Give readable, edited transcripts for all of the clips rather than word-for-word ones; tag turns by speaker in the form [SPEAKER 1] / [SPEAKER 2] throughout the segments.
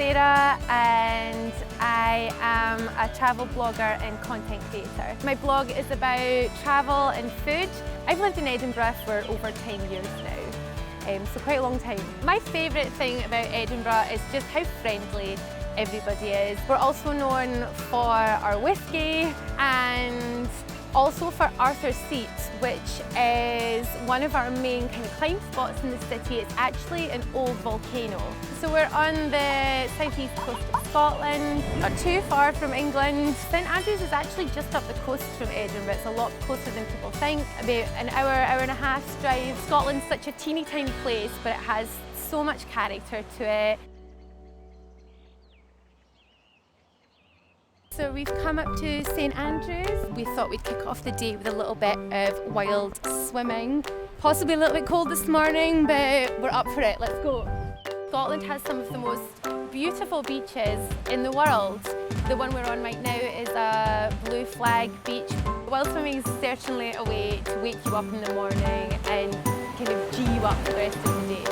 [SPEAKER 1] Sarah and I am a travel blogger and content creator. My blog is about travel and food. I've lived in Edinburgh for over 10 years now, so quite a long time. My favourite thing about Edinburgh is just how friendly everybody is. We're also known for our whiskey and also for Arthur's Seat, which is one of our main kind of climb spots in the city. It's actually an old volcano. So we're on the southeast coast of Scotland, not too far from England. St Andrews is actually just up the coast from Edinburgh. It's a lot closer than people think, about an hour, hour and a half's drive. Scotland's such a teeny tiny place, but it has so much character to it. So we've come up to St Andrews. We thought we'd kick off the day with a little bit of wild swimming. Possibly a little bit cold this morning, but we're up for it. Let's go. Scotland has some of the most beautiful beaches in the world. The one we're on right now is a blue flag beach. Wild swimming is certainly a way to wake you up in the morning and kind of G you up for the rest of the day.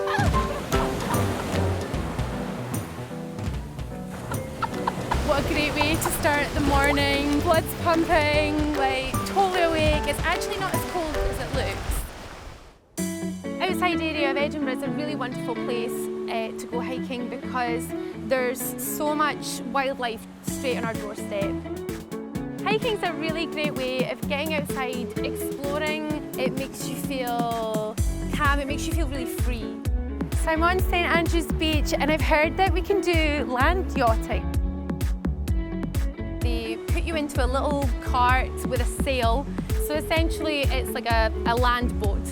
[SPEAKER 1] What a great way to start the morning. Blood's pumping, like totally awake. It's actually not as cold as it looks. Outside area of Edinburgh is a really wonderful place to go hiking because there's so much wildlife straight on our doorstep. Hiking's a really great way of getting outside, exploring. It makes you feel calm, it makes you feel really free. So I'm on St Andrews Beach and I've heard that we can do land yachting. They put you into a little cart with a sail, so essentially it's like a land boat.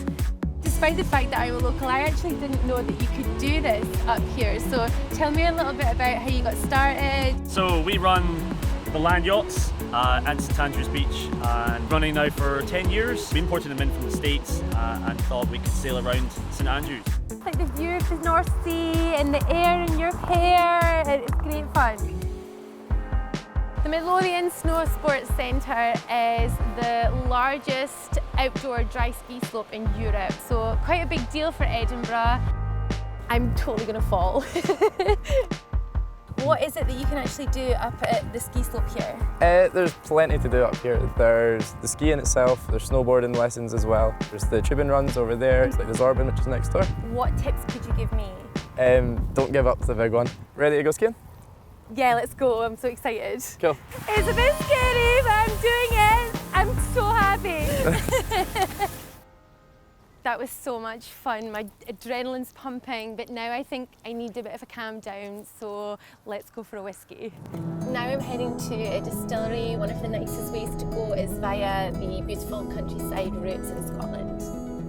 [SPEAKER 1] Despite the fact that I'm a local, I actually didn't know that you could do this up here, so tell me a little bit about how you got started.
[SPEAKER 2] So we run the land yachts at St Andrews Beach, and running now for 10 years. We imported them in from the States and thought we could sail around St Andrews.
[SPEAKER 1] It's like the view of the North Sea and the air in your hair, and it's great fun. The Midlothian Snow Sports Centre is the largest outdoor dry ski slope in Europe, so quite a big deal for Edinburgh. I'm totally going to fall. What is it that you can actually do up at the ski slope here?
[SPEAKER 3] There's plenty to do up here. There's the skiing itself, there's snowboarding lessons as well. There's the tubing runs over there, it's like the Zorbin, which is next door.
[SPEAKER 1] What tips could you give me?
[SPEAKER 3] Don't give up the big one. Ready to go skiing?
[SPEAKER 1] Yeah, let's go. I'm so excited.
[SPEAKER 3] Cool.
[SPEAKER 1] It's a bit scary, but I'm doing it. I'm so happy. That was so much fun. My adrenaline's pumping, but now I think I need a bit of a calm down, so let's go for a whiskey. Now I'm heading to a distillery. One of the nicest ways to go is via the beautiful countryside routes in Scotland.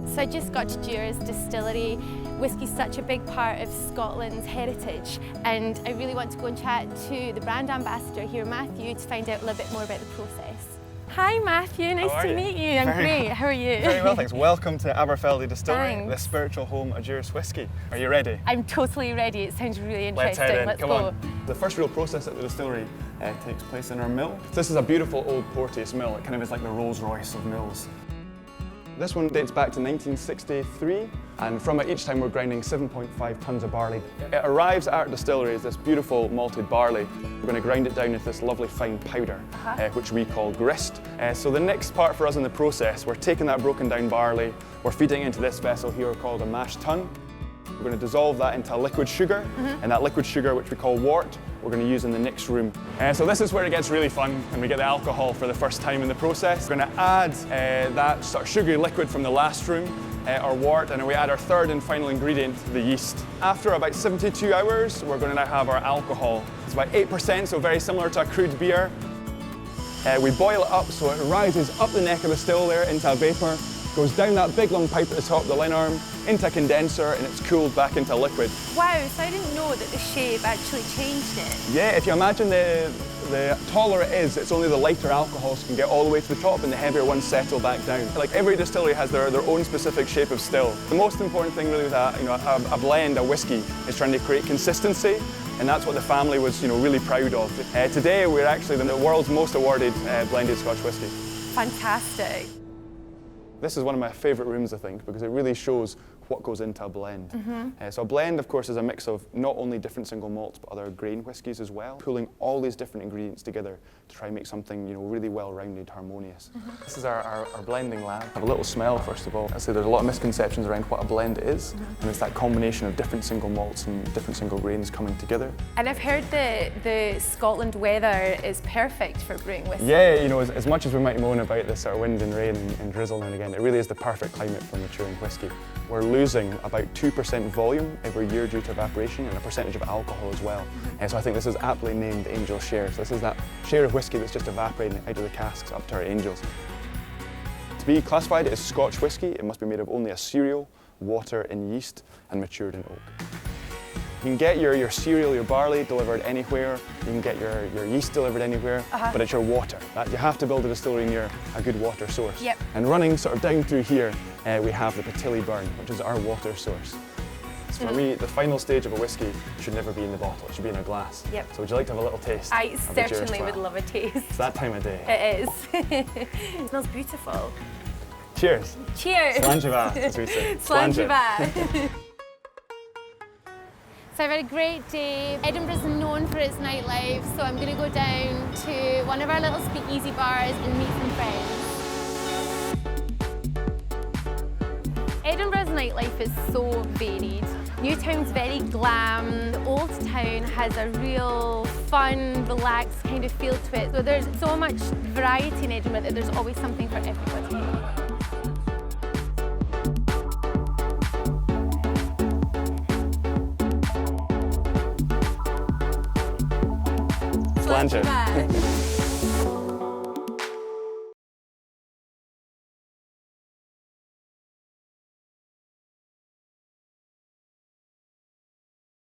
[SPEAKER 1] So I just got to Jurries Distillery. Whiskey's such a big part of Scotland's heritage, and I really want to go and chat to the brand ambassador here, Matthew, to find out a little bit more about the process. Hi Matthew, nice to meet you. I'm great, how are you?
[SPEAKER 4] Very well, thanks. Welcome to Aberfeldy Distillery,
[SPEAKER 1] Thanks.
[SPEAKER 4] the spiritual home of Jurries whiskey. Are you ready?
[SPEAKER 1] I'm totally ready, it sounds really interesting.
[SPEAKER 4] Let's head in,
[SPEAKER 1] Let's
[SPEAKER 4] come
[SPEAKER 1] go.
[SPEAKER 4] on. The first real process at the distillery takes place in our mill. This is a beautiful old Porteous mill. It kind of is like the Rolls Royce of mills. This one dates back to 1963, and from it each time we're grinding 7.5 tonnes of barley. It arrives at our distillery as this beautiful malted barley. We're going to grind it down into this lovely fine powder, which we call grist. So the next part for us in the process, we're taking that broken down barley, we're feeding it into this vessel here called a mash tun. We're going to dissolve that into a liquid sugar, and that liquid sugar, which we call wort, we're going to use in the next room. So this is where it gets really fun, and we get the alcohol for the first time in the process. We're going to add that sort of sugary liquid from the last room, our wort, and then we add our third and final ingredient, the yeast. After about 72 hours, we're going to now have our alcohol. It's about 8%, so very similar to a crude beer. We boil it up so it rises up the neck of the still there into a vapour, goes down that big long pipe at the top of the line arm, into a condenser, and it's cooled back into liquid.
[SPEAKER 1] Wow, so I didn't know that the shape actually changed it.
[SPEAKER 4] Yeah, if you imagine the taller it is, it's only the lighter alcohols can get all the way to the top and the heavier ones settle back down. Like every distillery has their own specific shape of still. The most important thing really with a blend, a whiskey, is trying to create consistency, and that's what the family was really proud of. Today we're actually the world's most awarded blended Scotch whiskey.
[SPEAKER 1] Fantastic.
[SPEAKER 4] This is one of my favourite rooms, I think, because it really shows what goes into a blend. So a blend, of course, is a mix of not only different single malts, but other grain whiskies as well, pulling all these different ingredients together to try and make something, really well-rounded, harmonious. This is our blending lab. Have a little smell, first of all. I say there's a lot of misconceptions around what a blend is, and it's that combination of different single malts and different single grains coming together.
[SPEAKER 1] And I've heard that the Scotland weather is perfect for brewing whiskey.
[SPEAKER 4] Yeah, as much as we might moan about this sort of wind and rain and drizzle now and again, it really is the perfect climate for maturing whiskey. We're losing about 2% volume every year due to evaporation and a percentage of alcohol as well. And so I think this is aptly named Angel's Share. So this is that share of whiskey that's just evaporating out of the casks up to our Angels. To be classified as Scotch whiskey, it must be made of only a cereal, water and yeast, and matured in oak. You can get your cereal, your barley delivered anywhere, you can get your yeast delivered anywhere, but it's your water. You have to build a distillery near a good water source.
[SPEAKER 1] Yep.
[SPEAKER 4] And running sort of down through here, we have the Patilly burn, which is our water source. So for me, the final stage of a whiskey should never be in the bottle, it should be in a glass.
[SPEAKER 1] Yep.
[SPEAKER 4] So would you like to have a little taste?
[SPEAKER 1] I certainly would love a taste.
[SPEAKER 4] It's that time of day.
[SPEAKER 1] It is. It smells beautiful.
[SPEAKER 4] Cheers.
[SPEAKER 1] Cheers.
[SPEAKER 4] Slanjava, as we say.
[SPEAKER 1] Slanjava. So I've had a great day. Edinburgh's known for its nightlife, so I'm going to go down to one of our little speakeasy bars and meet some friends. Edinburgh's nightlife is so varied. Newtown's very glam. The Old Town has a real fun, relaxed kind of feel to it. So there's so much variety in Edinburgh that there's always something for everybody.
[SPEAKER 4] Slanjava.